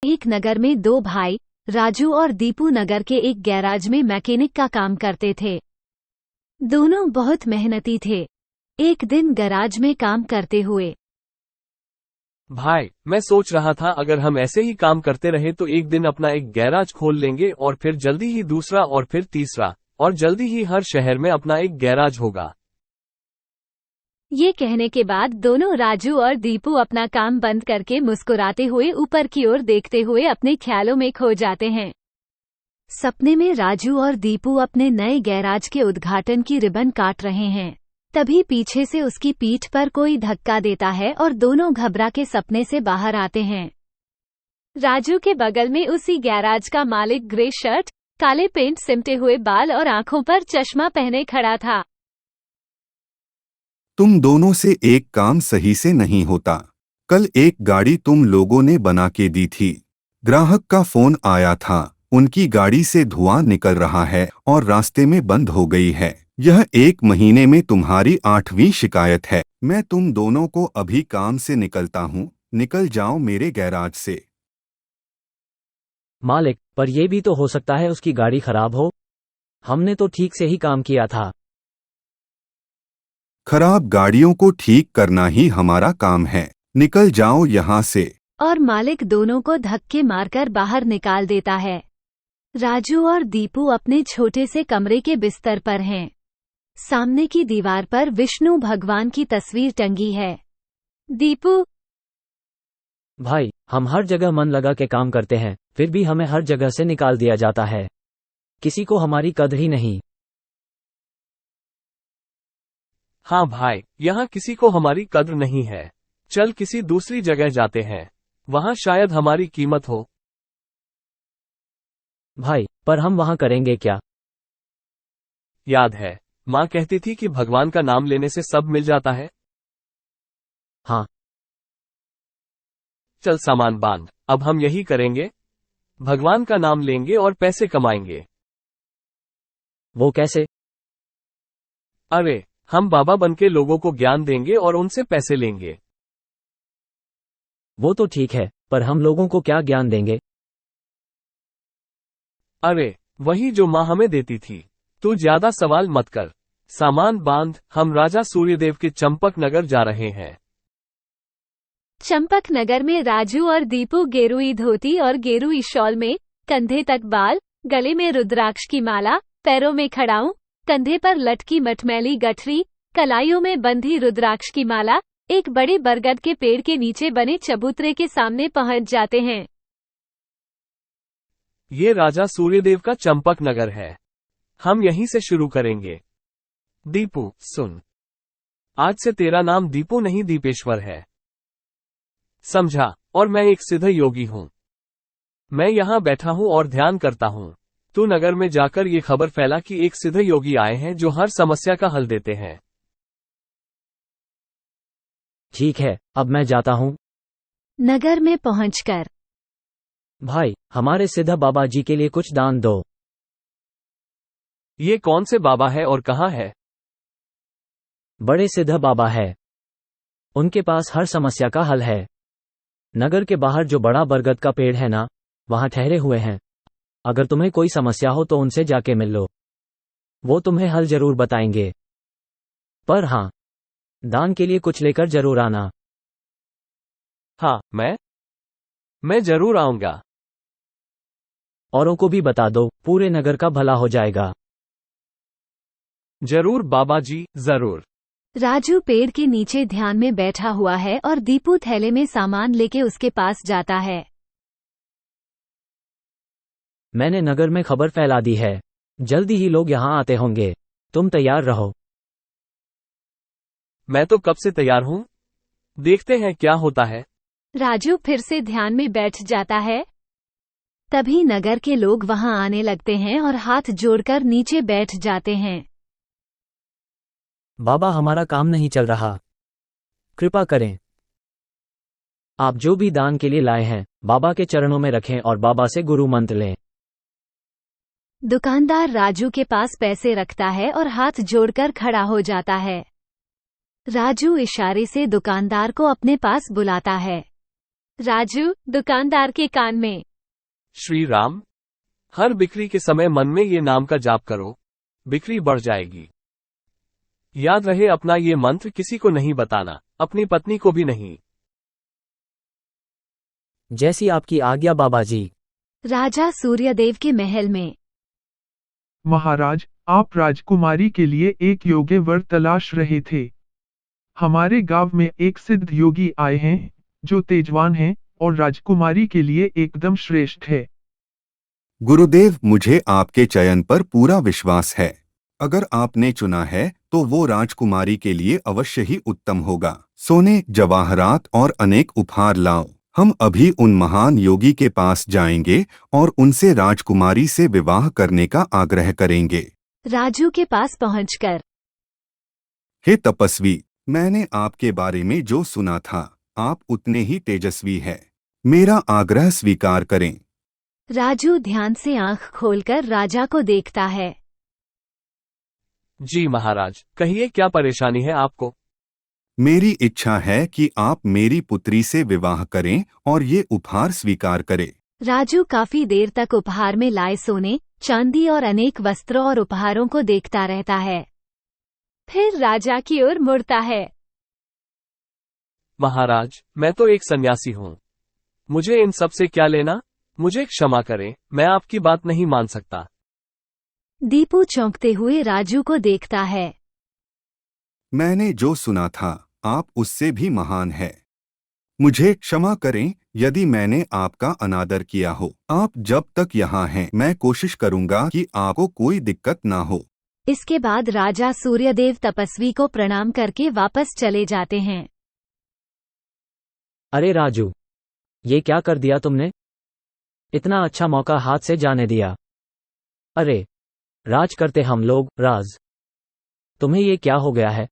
एक नगर में दो भाई राजू और दीपू नगर के एक गैराज में मैकेनिक का काम करते थे। दोनों बहुत मेहनती थे। एक दिन गैराज में काम करते हुए, भाई मैं सोच रहा था अगर हम ऐसे ही काम करते रहे तो एक दिन अपना एक गैराज खोल लेंगे और फिर जल्दी ही दूसरा और फिर तीसरा और जल्दी ही हर शहर में अपना एक गैराज होगा। ये कहने के बाद दोनों राजू और दीपू अपना काम बंद करके मुस्कुराते हुए ऊपर की ओर देखते हुए अपने ख्यालों में खो जाते हैं। सपने में राजू और दीपू अपने नए गैराज के उद्घाटन की रिबन काट रहे हैं। तभी पीछे से उसकी पीठ पर कोई धक्का देता है और दोनों घबरा के सपने से बाहर आते हैं। राजू के बगल में उसी गैराज का मालिक ग्रे शर्ट, काले पेंट, सिमटे हुए बाल और आंखों पर चश्मा पहने खड़ा था। तुम दोनों से एक काम सही से नहीं होता। कल एक गाड़ी तुम लोगों ने बना के दी थी। ग्राहक का फोन आया था, उनकी गाड़ी से धुआं निकल रहा है और रास्ते में बंद हो गई है। यह 1 महीने में तुम्हारी 8वीं शिकायत है। मैं तुम दोनों को अभी काम से निकलता हूँ, निकल जाओ मेरे गैराज से। मालिक, पर यह भी तो हो सकता है उसकी गाड़ी खराब हो। हमने तो ठीक से ही काम किया था। खराब गाड़ियों को ठीक करना ही हमारा काम है। निकल जाओ यहाँ से। और मालिक दोनों को धक्के मारकर बाहर निकाल देता है। राजू और दीपू अपने छोटे से कमरे के बिस्तर पर हैं। सामने की दीवार पर विष्णु भगवान की तस्वीर टंगी है। दीपू, भाई, हम हर जगह मन लगा के काम करते हैं, फिर भी हमें हर जगह से निकाल दिया जाता है। किसी को हमारी कद्र ही नहीं। हाँ भाई, यहाँ किसी को हमारी कद्र नहीं है। चल किसी दूसरी जगह जाते हैं, वहाँ शायद हमारी कीमत हो। भाई, पर हम वहाँ करेंगे क्या? याद है, माँ कहती थी कि भगवान का नाम लेने से सब मिल जाता है। हाँ। चल सामान बांध, अब हम यही करेंगे। भगवान का नाम लेंगे और पैसे कमाएंगे। वो कैसे? अरे, हम बाबा बनके लोगों को ज्ञान देंगे और उनसे पैसे लेंगे। वो तो ठीक है, पर हम लोगों को क्या ज्ञान देंगे? अरे, वही जो माँ हमें देती थी। तू ज्यादा सवाल मत कर। सामान बांध, हम राजा सूर्यदेव के चंपक नगर जा रहे हैं। चंपक नगर में राजू और दीपू गेरुई धोती और गेरुई शॉल में, कंधे तक बाल, गले में रुद्राक्ष की माला, पैरों में खड़ाऊं, कंधे पर लटकी मटमैली गठरी, कलाइयों में बंधी रुद्राक्ष की माला, एक बड़े बरगद के पेड़ के नीचे बने चबूतरे के सामने पहुंच जाते हैं। ये राजा सूर्यदेव का चंपक नगर है। हम यहीं से शुरू करेंगे। दीपू, सुन। आज से तेरा नाम दीपू नहीं दीपेश्वर है। समझा? और मैं एक सिद्ध योगी हूँ। मैं यहाँ बैठा हूँ और ध्यान करता हूँ। तू नगर में जाकर ये खबर फैला कि एक सिद्ध योगी आए हैं जो हर समस्या का हल देते हैं। ठीक है, अब मैं जाता हूँ। नगर में पहुंचकर, भाई, हमारे सिद्ध बाबा जी के लिए कुछ दान दो। ये कौन से बाबा है और कहाँ है? बड़े सिद्ध बाबा है। उनके पास हर समस्या का हल है। नगर के बाहर जो बड़ा बरगद का पेड़ है ना, वहां ठहरे हुए हैं। अगर तुम्हें कोई समस्या हो तो उनसे जाके मिल लो। वो तुम्हें हल जरूर बताएंगे। पर हाँ, दान के लिए कुछ लेकर जरूर आना। हाँ, मैं जरूर आऊंगा। औरों को भी बता दो, पूरे नगर का भला हो जाएगा। जरूर बाबा जी, जरूर। राजू पेड़ के नीचे ध्यान में बैठा हुआ है और दीपू थैले में सामान लेके उसके पास जाता है। मैंने नगर में खबर फैला दी है। जल्दी ही लोग यहाँ आते होंगे। तुम तैयार रहो। मैं तो कब से तैयार हूँ। देखते हैं क्या होता है। राजू फिर से ध्यान में बैठ जाता है। तभी नगर के लोग वहां आने लगते हैं और हाथ जोड़कर नीचे बैठ जाते हैं। बाबा, हमारा काम नहीं चल रहा। कृपा करें। आप जो भी दान के लिए लाए हैं, बाबा के चरणों में रखें और बाबा से गुरु मंत्र लें। दुकानदार राजू के पास पैसे रखता है और हाथ जोड़कर खड़ा हो जाता है। राजू इशारे से दुकानदार को अपने पास बुलाता है। राजू दुकानदार के कान में। श्री राम, हर बिक्री के समय मन में ये नाम का जाप करो, बिक्री बढ़ जाएगी। याद रहे, अपना ये मंत्र किसी को नहीं बताना, अपनी पत्नी को भी नहीं। जैसी आपकी आज्ञा बाबा जी। राजा सूर्यदेव के महल में। महाराज, आप राजकुमारी के लिए एक योग्य वर तलाश रहे थे। हमारे गांव में एक सिद्ध योगी आए हैं जो तेजवान हैं और राजकुमारी के लिए एकदम श्रेष्ठ है। गुरुदेव, मुझे आपके चयन पर पूरा विश्वास है। अगर आपने चुना है तो वो राजकुमारी के लिए अवश्य ही उत्तम होगा। सोने, जवाहरात और अनेक उपहार लाओ। हम अभी उन महान योगी के पास जाएंगे और उनसे राजकुमारी से विवाह करने का आग्रह करेंगे। राजू के पास पहुंचकर। हे तपस्वी, मैंने आपके बारे में जो सुना था, आप उतने ही तेजस्वी हैं। मेरा आग्रह स्वीकार करें। राजू ध्यान से आंख खोलकर राजा को देखता है। जी महाराज, कहिए क्या परेशानी है आपको? मेरी इच्छा है कि आप मेरी पुत्री से विवाह करें और ये उपहार स्वीकार करें। राजू काफी देर तक उपहार में लाए सोने, चांदी और अनेक वस्त्रों और उपहारों को देखता रहता है। फिर राजा की ओर मुड़ता है। महाराज, मैं तो एक सन्यासी हूँ, मुझे इन सब से क्या लेना? मुझे क्षमा करें, मैं आपकी बात नहीं मान सकता। दीपू चौंकते हुए राजू को देखता है। मैंने जो सुना था, आप उससे भी महान है। मुझे क्षमा करें यदि मैंने आपका अनादर किया हो। आप जब तक यहाँ हैं, मैं कोशिश करूंगा कि आपको कोई दिक्कत ना हो। इसके बाद राजा सूर्यदेव तपस्वी को प्रणाम करके वापस चले जाते हैं। अरे राजू, ये क्या कर दिया तुमने? इतना अच्छा मौका हाथ से जाने दिया। अरे, राज करते हम लोग, राज। तुम्हें ये क्या हो गया है?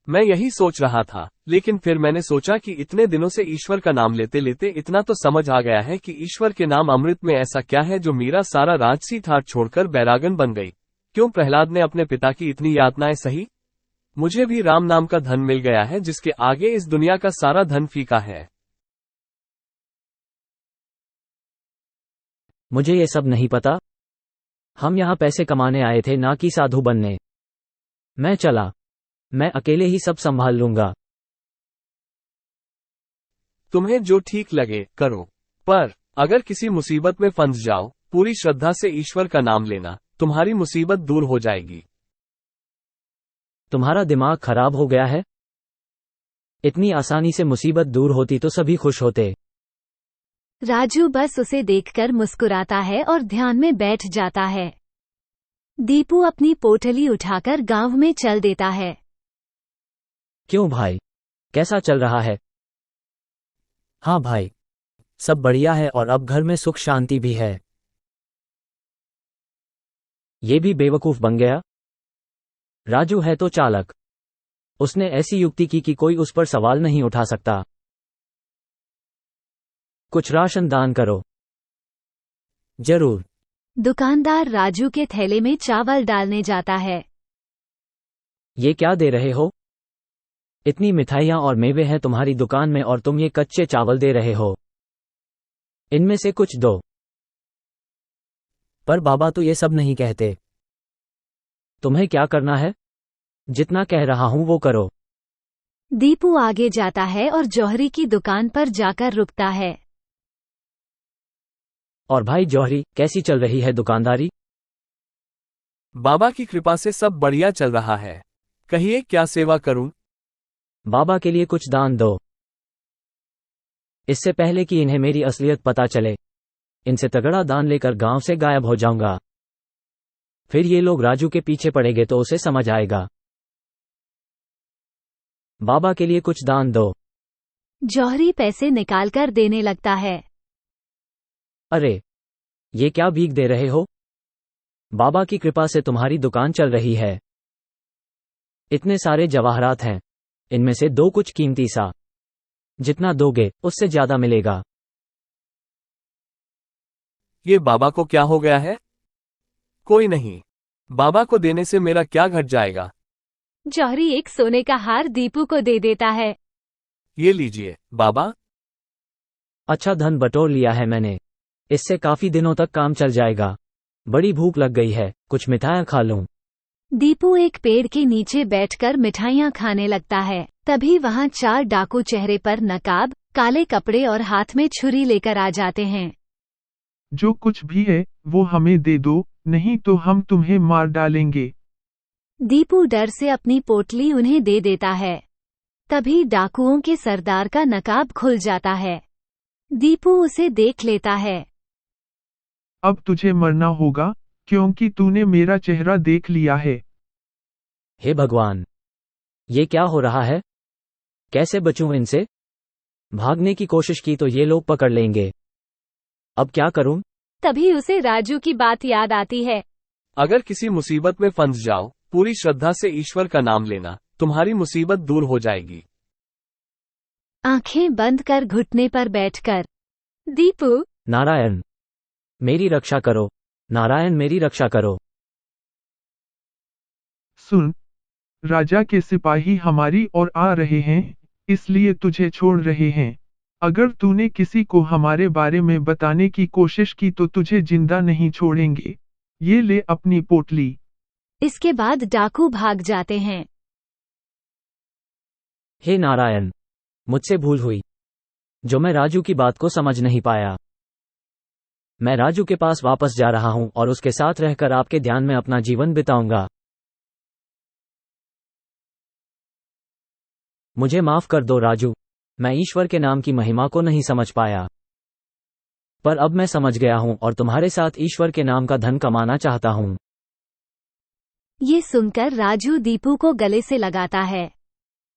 मैं यही सोच रहा था, लेकिन फिर मैंने सोचा कि इतने दिनों से ईश्वर का नाम लेते लेते इतना तो समझ आ गया है कि ईश्वर के नाम अमृत में ऐसा क्या है जो मीरा सारा राजसी ठाट छोड़कर बैरागन बन गई। क्यों प्रहलाद ने अपने पिता की इतनी यातनाएं सही? मुझे भी राम नाम का धन मिल गया है जिसके आगे इस दुनिया का सारा धन फीका है। मुझे ये सब नहीं पता। हम यहाँ पैसे कमाने आए थे, ना कि साधु बनने। मैं चला, मैं अकेले ही सब संभाल लूंगा। तुम्हें जो ठीक लगे करो, पर अगर किसी मुसीबत में फंस जाओ, पूरी श्रद्धा से ईश्वर का नाम लेना, तुम्हारी मुसीबत दूर हो जाएगी। तुम्हारा दिमाग खराब हो गया है? इतनी आसानी से मुसीबत दूर होती तो सभी खुश होते। राजू बस उसे देखकर मुस्कुराता है और ध्यान में बैठ जाता है। दीपू अपनी पोटली उठाकर गांव में चल देता है। क्यों भाई, कैसा चल रहा है? हाँ भाई, सब बढ़िया है और अब घर में सुख शांति भी है। ये भी बेवकूफ बन गया। राजू है तो चालक। उसने ऐसी युक्ति की कि कोई उस पर सवाल नहीं उठा सकता। कुछ राशन दान करो। जरूर। दुकानदार राजू के थैले में चावल डालने जाता है। ये क्या दे रहे हो? इतनी मिठाइयाँ और मेवे हैं तुम्हारी दुकान में और तुम ये कच्चे चावल दे रहे हो। इनमें से कुछ दो। पर बाबा तो ये सब नहीं कहते। तुम्हें क्या करना है? जितना कह रहा हूं वो करो। दीपू आगे जाता है और जौहरी की दुकान पर जाकर रुकता है। और भाई जौहरी, कैसी चल रही है दुकानदारी? बाबा की कृपा से सब बढ़िया चल रहा है। कहिए क्या सेवा करूं? बाबा के लिए कुछ दान दो। इससे पहले कि इन्हें मेरी असलियत पता चले, इनसे तगड़ा दान लेकर गांव से गायब हो जाऊंगा। फिर ये लोग राजू के पीछे पड़ेंगे तो उसे समझ आएगा। बाबा के लिए कुछ दान दो। जौहरी पैसे निकालकर देने लगता है। अरे, ये क्या भीख दे रहे हो? बाबा की कृपा से तुम्हारी दुकान चल रही है। इतने सारे जवाहरात हैं, इनमें से दो कुछ कीमती सा। जितना दोगे उससे ज्यादा मिलेगा। ये बाबा को क्या हो गया है? कोई नहीं, बाबा को देने से मेरा क्या घट जाएगा। जौहरी एक सोने का हार दीपू को दे देता है। ये लीजिए बाबा। अच्छा धन बटोर लिया है मैंने, इससे काफी दिनों तक काम चल जाएगा। बड़ी भूख लग गई है, कुछ मिठाइयाँ खा लूं। दीपू एक पेड़ के नीचे बैठकर मिठाइयाँ खाने लगता है। तभी वहाँ 4 डाकू चेहरे पर नकाब, काले कपड़े और हाथ में छुरी लेकर आ जाते हैं। जो कुछ भी है वो हमें दे दो, नहीं तो हम तुम्हें मार डालेंगे। दीपू डर से अपनी पोटली उन्हें दे देता है। तभी डाकुओं के सरदार का नकाब खुल जाता है। दीपू उसे देख लेता है। अब तुझे मरना होगा, क्योंकि तूने मेरा चेहरा देख लिया है। हे भगवान, ये क्या हो रहा है? कैसे बचूं इनसे? भागने की कोशिश की तो ये लोग पकड़ लेंगे। अब क्या करूं? तभी उसे राजू की बात याद आती है। अगर किसी मुसीबत में फंस जाओ, पूरी श्रद्धा से ईश्वर का नाम लेना, तुम्हारी मुसीबत दूर हो जाएगी। आंखें बंद कर घुटने पर बैठकर दीपू, नारायण मेरी रक्षा करो, नारायण मेरी रक्षा करो। सुन, राजा के सिपाही हमारी ओर आ रहे हैं, इसलिए तुझे छोड़ रहे हैं। अगर तूने किसी को हमारे बारे में बताने की कोशिश की तो तुझे जिंदा नहीं छोड़ेंगे। ये ले अपनी पोटली। इसके बाद डाकू भाग जाते हैं। हे नारायण, मुझसे भूल हुई, जो मैं राजू की बात को समझ नहीं पाया। मैं राजू के पास वापस जा रहा हूं और उसके साथ रहकर आपके ध्यान में अपना जीवन बिताऊंगा। मुझे माफ कर दो राजू, मैं ईश्वर के नाम की महिमा को नहीं समझ पाया। पर अब मैं समझ गया हूं और तुम्हारे साथ ईश्वर के नाम का धन कमाना चाहता हूं। ये सुनकर राजू दीपू को गले से लगाता है।